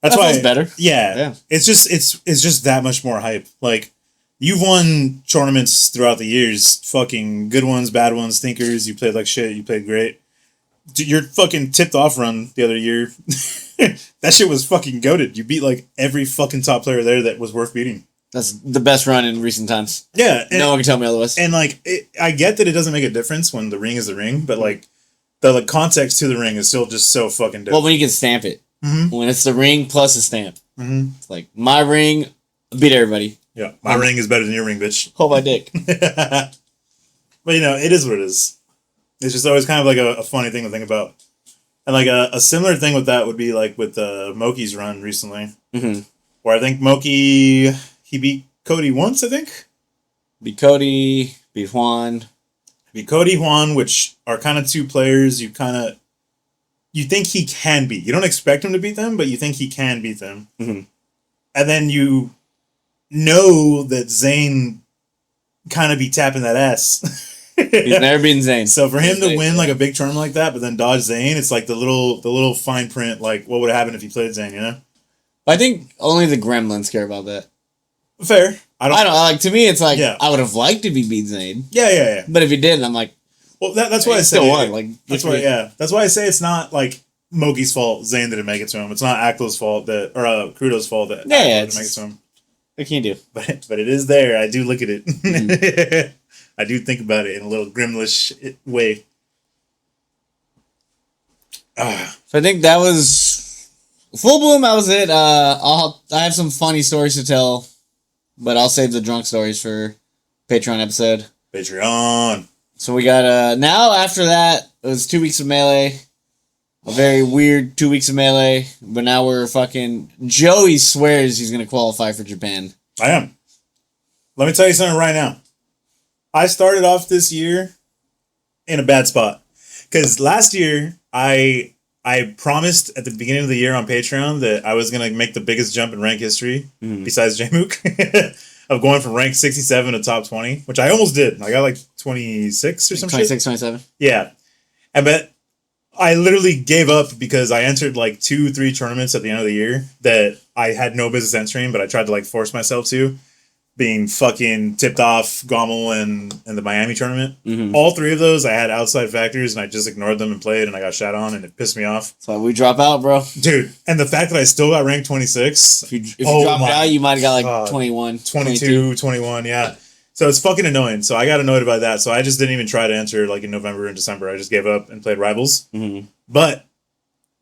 That's why it's better. Yeah. It's just that much more hype. Like you've won tournaments throughout the years, fucking good ones, bad ones, stinkers. You played like shit. You played great. Your fucking tipped off run the other year, that shit was fucking goated. You beat like every fucking top player there that was worth beating. That's the best run in recent times. Yeah. No one can tell me otherwise. And like, I get that it doesn't make a difference when the ring is the ring, but like the like, context to the ring is still just so fucking dope. Well, when you can stamp it. Mm-hmm. When it's the ring plus a stamp. Mm-hmm. It's like, my ring, beat everybody. Yeah, my ring is better than your ring, bitch. Hold my dick. But, you know, it is what it is. It's just always kind of like a funny thing to think about. And, like, a similar thing with that would be, like, with Moki's run recently. Mm-hmm. Where I think Moki, he beat Cody once, I think? Beat Cody, beat Juan. Beat Cody, Juan, which are kind of two players you think he can beat. You don't expect him to beat them, but you think he can beat them. Mm-hmm. And then you know that Zane kind of be tapping that ass. He's never beaten Zane. So for him to win like a big tournament like that, but then dodge Zane, it's like the little fine print, like what would have happened if he played Zane, you know? I think only the Gremlins care about that. Fair. I don't like. To me, it's like I would have liked if he beat Zane. Yeah. But if he didn't, I'm like, well, that's why I say still won. Like that's why. Yeah, that's why I say it's not like Moki's fault. Zane didn't make it to him. It's not Aklo's fault Crudo's fault that didn't make it to him. What can you do? But it is there. I do look at it. Mm-hmm. I do think about it in a little grimlish way. So I think that was full bloom. That was it. I have some funny stories to tell, but I'll save the drunk stories for Patreon episode. Patreon. So we got now after that it was 2 weeks of Melee. A very weird 2 weeks of Melee, but now we're fucking... Joey swears he's going to qualify for Japan. I am. Let me tell you something right now. I started off this year in a bad spot. Because last year, I promised at the beginning of the year on Patreon that I was going to make the biggest jump in rank history, besides Jmook, of going from rank 67 to top 20, which I almost did. I got like 26 or some 26, shit. 27. Yeah. But I literally gave up because I entered like 2-3 tournaments at the end of the year that I had no business entering, but I tried to like force myself to, being fucking tipped off Gommel and the Miami tournament. Mm-hmm. All 3 of those I had outside factors and I just ignored them and played and I got shat on and it pissed me off. That's why we drop out, bro. Dude, and the fact that I still got ranked 26. If you dropped out, you might have got like 21, 22, 21, yeah. So it's fucking annoying. So I got annoyed about that. So I just didn't even try to enter like in November and December. I just gave up and played Rivals. Mm-hmm. But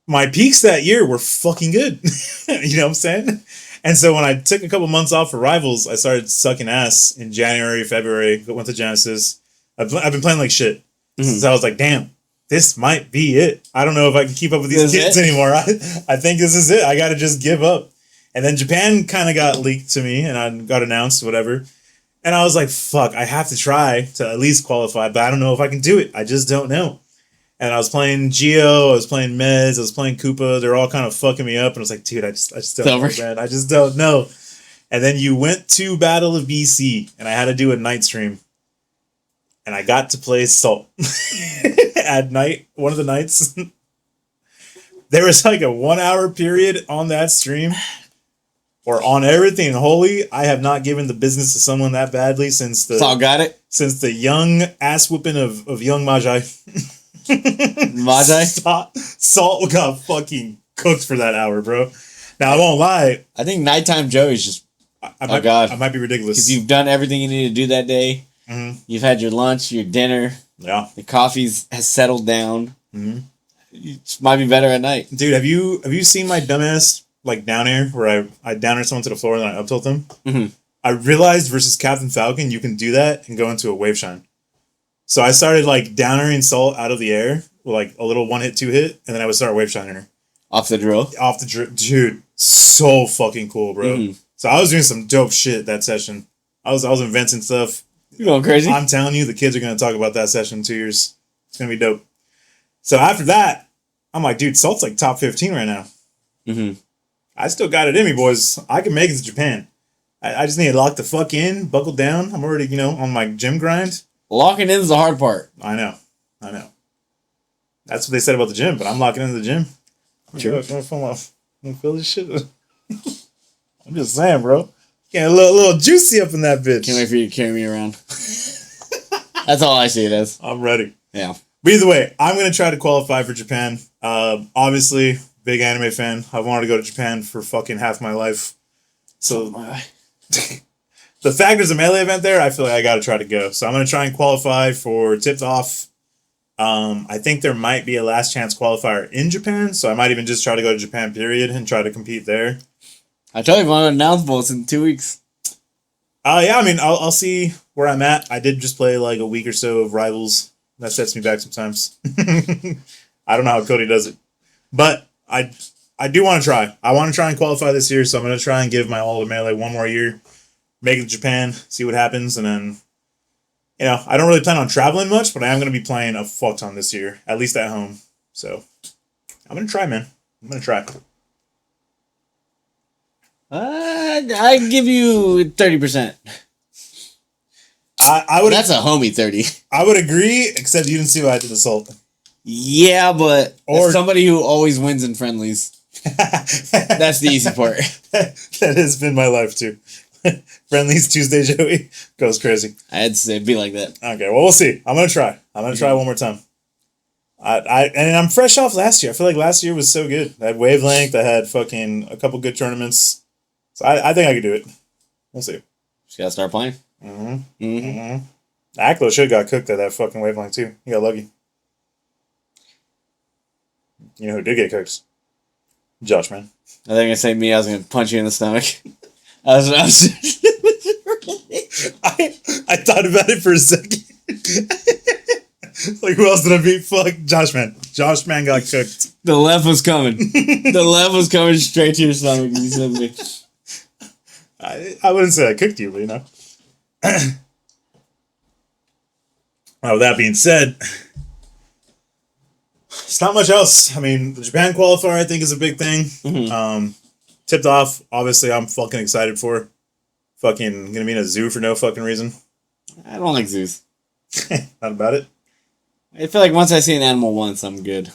my peaks that year were fucking good. You know what I'm saying? And so when I took a couple months off for Rivals, I started sucking ass in January, February, went to Genesis. I've been playing like shit. Mm-hmm. So I was like, damn, this might be it. I don't know if I can keep up with these kids anymore. I think this is it. I got to just give up. And then Japan kind of got leaked to me and I got announced, whatever. And I was like, fuck, I have to try to at least qualify, but I don't know if I can do it. I just don't know. And I was playing Geo, I was playing Meds, I was playing Koopa. They're all kind of fucking me up. And I was like, dude, I just don't know, man. I just don't know. And then you went to Battle of BC, and I had to do a night stream. And I got to play Salt at night, one of the nights. There was like a 1 hour period on that stream, or on everything holy. I have not given the business to someone that badly since the young ass whooping of young Magi. Salt got fucking cooked for that hour, bro. Now I won't lie. I think nighttime Joe is just. I might be ridiculous because you've done everything you need to do that day. Mm-hmm. You've had your lunch, your dinner. Yeah, the coffee has settled down. Mm-hmm. It might be better at night, dude. Have you seen my dumbass like down air where I down air someone to the floor and then I up tilt them? Mm-hmm. I realized versus Captain Falcon you can do that and go into a wave shine. So I started like downering Salt out of the air with like a little 1-hit, 2-hit, and then I would start wave shining her. Off the drill? Dude, so fucking cool, bro. Mm-hmm. So I was doing some dope shit that session. I was inventing stuff. You're going crazy? I'm telling you, the kids are going to talk about that session in 2 years. It's going to be dope. So after that, I'm like, dude, Salt's like top 15 right now. Mm-hmm. I still got it in me, boys. I can make it to Japan. I just need to lock the fuck in, buckle down. I'm already, on my gym grind. Locking in is the hard part. I know. That's what they said about the gym, but I'm locking into the gym. True. I feel this shit. I'm just saying, bro. Getting a little juicy up in that bitch. Can't wait for you to carry me around. That's all I see it as. I'm ready. Yeah. But either way, I'm going to try to qualify for Japan. Obviously, big anime fan. I wanted to go to Japan for fucking half my life. So the fact there's a Melee event there, I feel like I got to try to go. So I'm going to try and qualify for Tipped Off. I think there might be a last chance qualifier in Japan, so I might even just try to go to Japan, period, and try to compete there. I told you I'm going to announce votes in 2 weeks. Yeah, I mean, I'll see where I'm at. I did just play like a week or so of Rivals. That sets me back sometimes. I don't know how Cody does it. But I do want to try. I want to try and qualify this year, so I'm going to try and give my all to Melee one more year. Make it to Japan, see what happens, and then, I don't really plan on traveling much, but I am going to be playing a fuck ton this year, at least at home. So, I'm going to try, man. I'm going to try. I give you 30%. I would. That's a homie 30. I would agree, except you didn't see what I did to Salt. Yeah, but as somebody who always wins in friendlies, that's the easy part. That has been my life too. Friendlies Tuesday, Joey goes crazy. I'd say it'd be like that. Okay, well, we'll see. I'm gonna try. Try one more time. And I'm fresh off last year. I feel like last year was so good. I had Wavelength. I had fucking a couple good tournaments. So I think I could do it. We'll see. Just gotta start playing. Aklo should have got cooked at that fucking Wavelength too. He got lucky. You know who did get cooked? Josh, man. I think I say me. I was gonna punch you in the stomach. I thought about it for a second. Like, who else did I beat? Fuck, Josh, man. Josh, man got cooked. The left was coming. The left was coming straight to your stomach. You said me. I wouldn't say I cooked you, but Well, with that being said, it's not much else. I mean, the Japan qualifier, I think, is a big thing. Mm-hmm. Tipped Off, obviously, I'm fucking excited for. Fucking gonna be in a zoo for no fucking reason. I don't like zoos. Not about it. I feel like once I see an animal once, I'm good.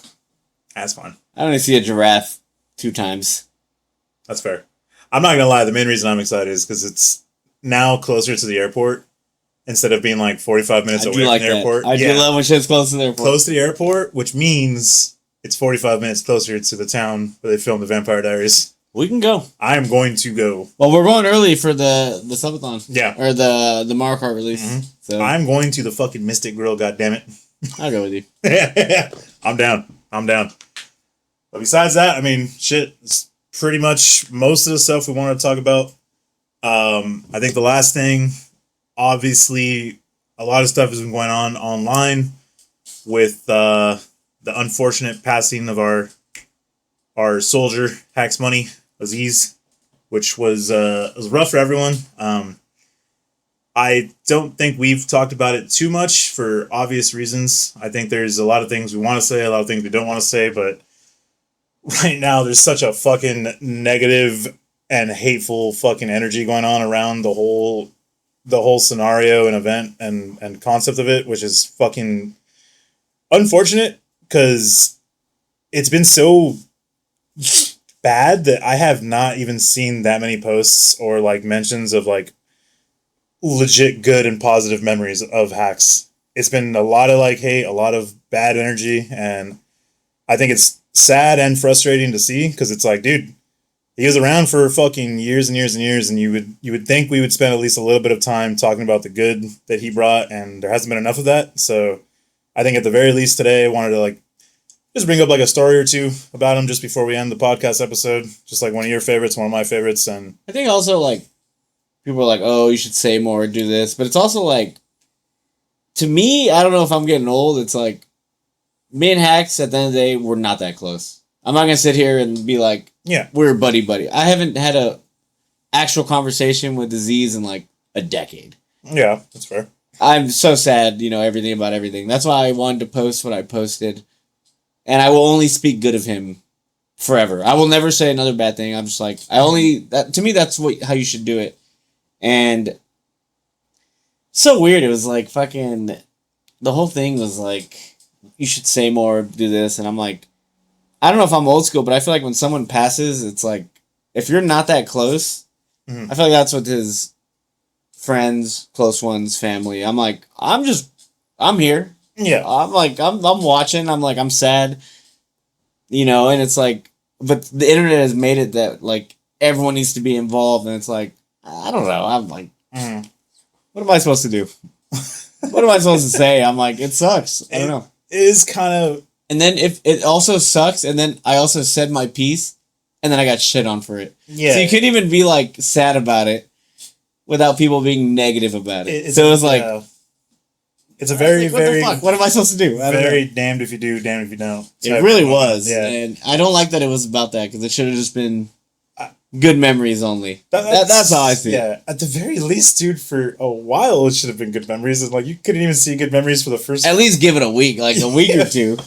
That's fine. I only see a giraffe 2 times. That's fair. I'm not gonna lie. The main reason I'm excited is because it's now closer to the airport instead of being like 45 minutes away from the airport. I do love when shit's close to the airport. Close to the airport, which means it's 45 minutes closer to the town where they filmed the Vampire Diaries. We can go. I am going to go. Well, we're going early for the Subathon. Yeah. Or the Mario Kart release. Mm-hmm. So I'm going to the fucking Mystic Grill, goddammit. I'll go with you. I'm down. But besides that, I mean, shit, it's pretty much most of the stuff we wanted to talk about. I think the last thing, obviously, a lot of stuff has been going on online with the unfortunate passing of our soldier, Hacks Money, Aziz, which was rough for everyone. I don't think we've talked about it too much for obvious reasons. I think there's a lot of things we want to say, a lot of things we don't want to say, but right now there's such a fucking negative and hateful fucking energy going on around the whole scenario and event and concept of it, which is fucking unfortunate because it's been so bad that I have not even seen that many posts or like mentions of like legit good and positive memories of hacks. It's been a lot of like hate, a lot of bad energy, and I think it's sad and frustrating to see because it's like, dude, he was around for fucking years and years and years, and you would think we would spend at least a little bit of time talking about the good that he brought, and there hasn't been enough of that. So I think at the very least today I wanted to like just bring up like a story or two about him just before we end the podcast episode. Just like one of your favorites, one of my favorites, and I think also like people are like, oh, you should say more, do this, but it's also like, to me, I don't know if I'm getting old. It's like me and Hacks at the end of the day, we're not that close. I'm not gonna sit here and be like, yeah, we're buddy. I haven't had a actual conversation with Aziz in like a decade. Yeah, that's fair. I'm so sad, everything about everything. That's why I wanted to post what I posted. And I will only speak good of him forever. I will never say another bad thing. I'm just like, to me, that's how you should do it. And so weird. It was like fucking, the whole thing was like, you should say more, do this. And I'm like, I don't know if I'm old school, but I feel like when someone passes, it's like, if you're not that close, I feel like that's what his friends, close ones, family. I'm like, I'm here. Yeah. I'm like, I'm watching. I'm like, I'm sad. And it's like, but the internet has made it that like everyone needs to be involved, and it's like, I don't know. I'm like, what am I supposed to do? What am I supposed to say? I'm like, it sucks. I don't know. It is kind of. And then if it also sucks, and then I also said my piece, and then I got shit on for it. Yeah. So you couldn't even be like sad about it without people being negative about it. So it was like. It's a very, like, what very. the fuck? What am I supposed to do? Very damned if you do, damned if you don't. It really was. Yeah. And I don't like that it was about that because it should have just been good memories only. That's how I see it. Yeah. At the very least, dude, for a while, it should have been good memories. It's like you couldn't even see good memories for the first. At least give it a week, like a week or two.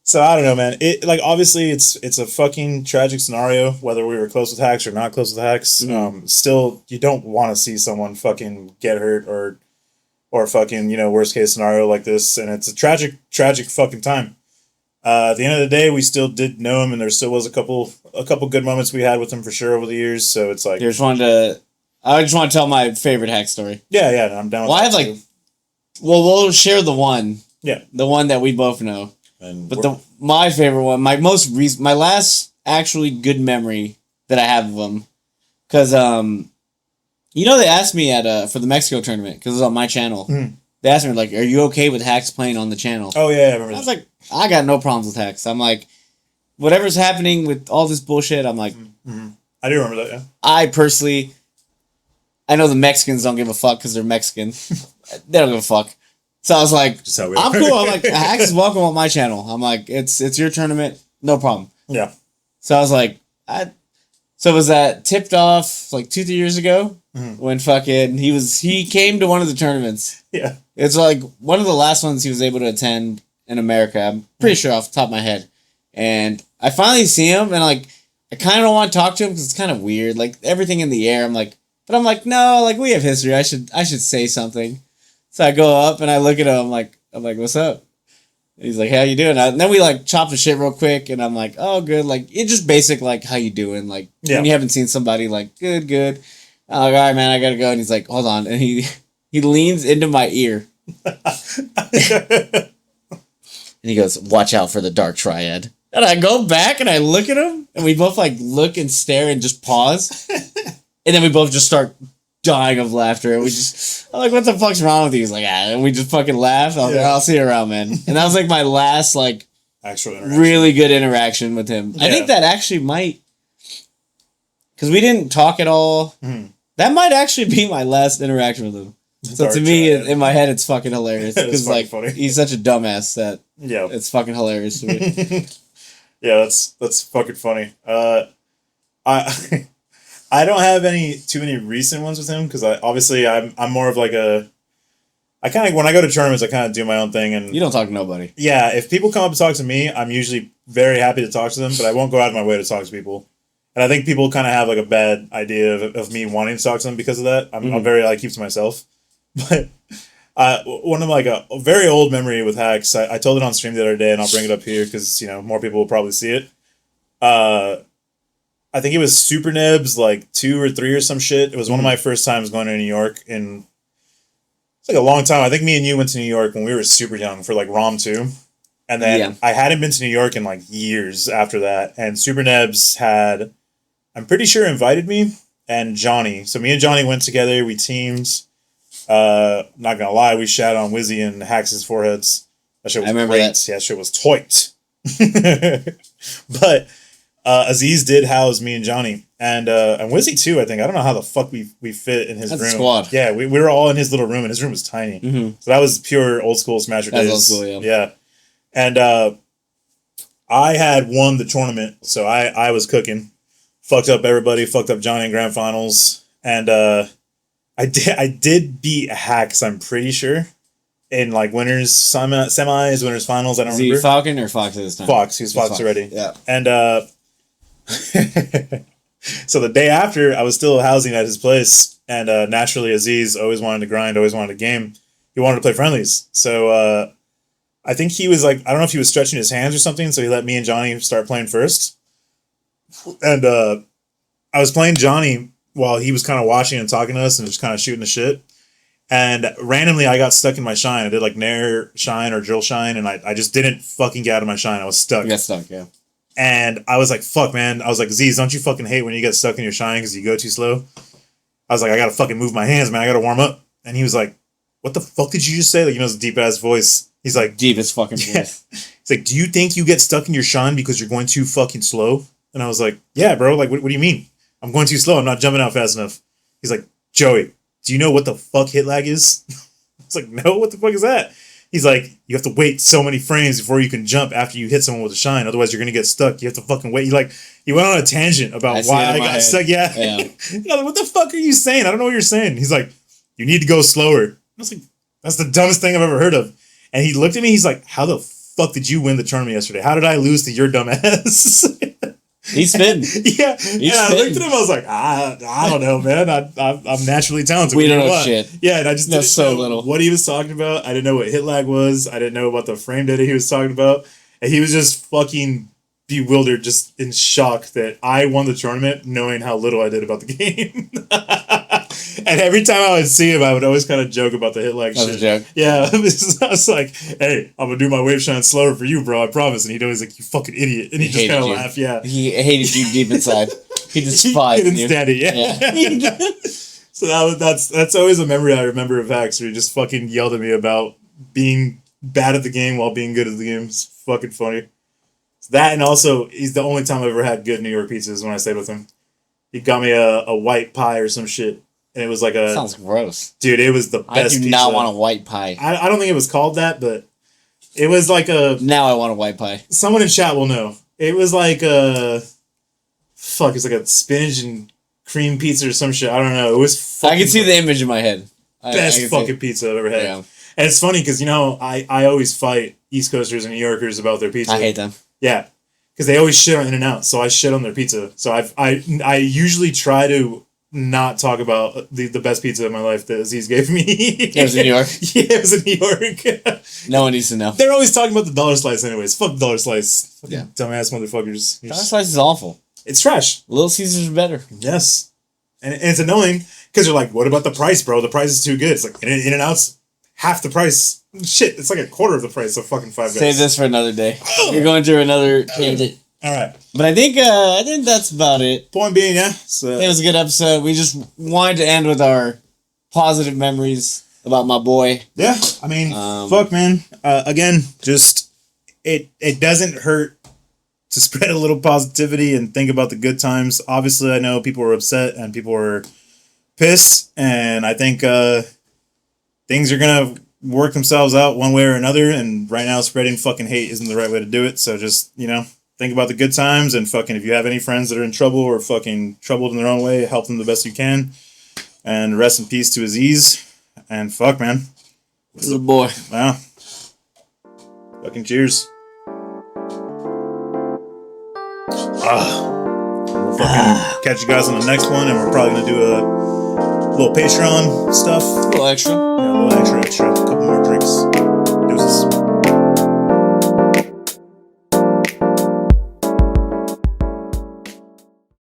So I don't know, man. It like obviously it's a fucking tragic scenario. Whether we were close with Hacks or not close with Hacks, still you don't want to see someone fucking get hurt or fucking, worst case scenario like this. And it's a tragic fucking time. At the end of the day, we still did know him, and there still was a couple good moments we had with him for sure over the years. So it's like, I just want to tell my favorite hack story. Yeah, I'm down with that. Well, I have like, we'll share the one. Yeah. The one that we both know. But my favorite one, my last actually good memory that I have of him, because, they asked me for the Mexico tournament, because it was on my channel. They asked me, like, are you okay with Hacks playing on the channel? Oh, yeah, I remember that. I was like, I got no problems with Hacks. I'm like, whatever's happening with all this bullshit, I'm like... I do remember that, yeah. I know the Mexicans don't give a fuck because they're Mexican. They don't give a fuck. So I was like, I'm cool. I'm like, Hacks is welcome on my channel. I'm like, it's your tournament, no problem. Yeah. So I was like, so was that tipped off like 2-3 years ago when fucking he came to one of the tournaments. Yeah. It's like one of the last ones he was able to attend in America. I'm pretty sure off the top of my head. And I finally see him, and like, I kind of don't want to talk to him because it's kind of weird. Like everything in the air. I'm like, no, like we have history. I should say something. So I go up and I look at him. I'm like, what's up? And he's like, how you doing? And then we like chop the shit real quick, and I'm like, oh, good. Like it's just basic, like how you doing? Like when you haven't seen somebody, like good. I'm like, all right, man, I gotta go. And he's like, hold on, and he leans into my ear, and he goes, watch out for the dark triad. And I go back and I look at him, and we both like look and stare and just pause, and then we both just start dying of laughter, and I'm like, what the fuck's wrong with you? He's like, and we just fucking laughed. I was like, I'll see you around, man. And that was like my last like actual interaction. Really good interaction with him. I think that actually might, because we didn't talk at all. That might actually be my last interaction with him. So to me, in my head, it's fucking hilarious because like funny. He's such a dumbass that it's fucking hilarious to me. Yeah, that's fucking funny. I don't have too many recent ones with him because I'm more of like I kind of when I go to tournaments I kind of do my own thing and You don't talk to nobody. yeah, if people come up to talk to me, I'm usually very happy to talk to them, but I won't go out of my way to talk to people. And I think people kind of have like a bad idea of me wanting to talk to them because of that. I'm very like keep to myself. But one of like a very old memory with hacks, I told it on stream the other day, and I'll bring it up here because more people will probably see it. I think it was Super Nebs like 2 or 3 or some shit. It was one of my first times going to New York in it's like a long time. I think me and you went to New York when we were super young for like ROM 2. And then I hadn't been to New York in like years after that. And Super Nebs had, I'm pretty sure, invited me and Johnny. So me and Johnny went together. We teamed. Not gonna lie, we shat on Wizzy and Hax's foreheads. That shit was great. That. Yeah, that shit was toit. But Aziz did house me and Johnny. And Wizzy too, I think. I don't know how the fuck we fit in his room. Squad. Yeah, we were all in his little room, and his room was tiny. Mm-hmm. So that was pure old school Smasher days. Old school, yeah. Yeah. And I had won the tournament, so I was cooking. Fucked up everybody, fucked up Johnny in grand finals. And I did beat Hacks, I'm pretty sure. In like winners semis, winners finals, I don't remember. Is he Falcon or Fox at this time? Fox, he was Fox already. Yeah. And so the day after, I was still housing at his place, and naturally Aziz always wanted to grind, always wanted a game. He wanted to play friendlies. So I think he was like, I don't know if he was stretching his hands or something, so he let me and Johnny start playing first. And I was playing Johnny while he was kind of watching and talking to us and just kind of shooting the shit. And randomly I got stuck in my shine. I did like Nair shine or drill shine, and I just didn't fucking get out of my shine. I was stuck. You got stuck, yeah. And I was like, fuck, man. I was like, Aziz, don't you fucking hate when you get stuck in your shine because you go too slow? I was like, I gotta fucking move my hands, man. I gotta warm up. And he was like, what the fuck did you just say? Like, his deep-ass voice. He's like... Deep as fucking voice. Yeah. He's like, do you think you get stuck in your shine because you're going too fucking slow? And I was like, yeah, bro. Like, what do you mean? I'm going too slow. I'm not jumping out fast enough. He's like, Joey, do you know what the fuck hit lag is? I was like, no, what the fuck is that? He's like, you have to wait so many frames before you can jump after you hit someone with a shine. Otherwise, you're going to get stuck. You have to fucking wait. He went on a tangent about why I got stuck. Yeah. Like, what the fuck are you saying? I don't know what you're saying. He's like, you need to go slower. I was like, that's the dumbest thing I've ever heard of. And he looked at me. He's like, how the fuck did you win the tournament yesterday? How did I lose to your dumb ass? He's spitting. Yeah. I looked at him. I was like, I don't know, man. I'm naturally talented. We don't know shit. Yeah, and I just didn't know what he was talking about. I didn't know what hit lag was. I didn't know about the frame data he was talking about. And he was just fucking bewildered, just in shock that I won the tournament knowing how little I did about the game. And every time I would see him, I would always kind of joke about the hit lag shit. That was a joke. Yeah. I was like, hey, I'm going to do my wave shine slower for you, bro. I promise. And he'd always like, you fucking idiot. And he'd just kind of laugh. Yeah. He hated you deep inside. He despised you. He couldn't stand it. Yeah. So that's always a memory I remember of Hacks, where he just fucking yelled at me about being bad at the game while being good at the game. It's fucking funny. So that, and also, he's the only time I've ever had good New York pizzas when I stayed with him. He got me a white pie or some shit. And it was like a... Sounds gross. Dude, it was the best pizza. I do not want a white pie. I don't think it was called that, but it was like a... Now I want a white pie. Someone in chat will know. It was like a... Fuck, it's like a spinach and cream pizza or some shit. I don't know. It was fucking... I can see the image in my head. Best fucking pizza I've ever had. Yeah. And it's funny because, I always fight East Coasters and New Yorkers about their pizza. I hate them. Yeah. Because they always shit on In-N-Out, so I shit on their pizza. So I usually try to not talk about the best pizza of my life that Aziz gave me. It was in New York? Yeah, it was in New York. No one needs to know. They're always talking about the dollar slice anyways. Fuck dollar slice. Yeah. Dumbass motherfuckers. Dollar slice is awful. It's trash. Little Caesars are better. Yes. And it's annoying because you're like, what about the price, bro? The price is too good. It's like In-N-Out's half the price. Shit, it's like a quarter of the price of fucking Five Guys. Save this for another day. You're going through another tangent. All right. But I think that's about it. Point being, yeah. So it was a good episode. We just wanted to end with our positive memories about my boy. Yeah. I mean, fuck, man. Again, just it doesn't hurt to spread a little positivity and think about the good times. Obviously, I know people were upset and people were pissed, and I think things are gonna work themselves out one way or another. And right now, spreading fucking hate isn't the right way to do it. So just think about the good times, and fucking if you have any friends that are in trouble or fucking troubled in their own way, help them the best you can. And rest in peace to Aziz. And fuck, man. This is a boy. Wow. Fucking cheers. We'll fucking catch you guys on the next one, and we're probably gonna do a little Patreon stuff. A little extra. Yeah, a little extra. A couple more drinks.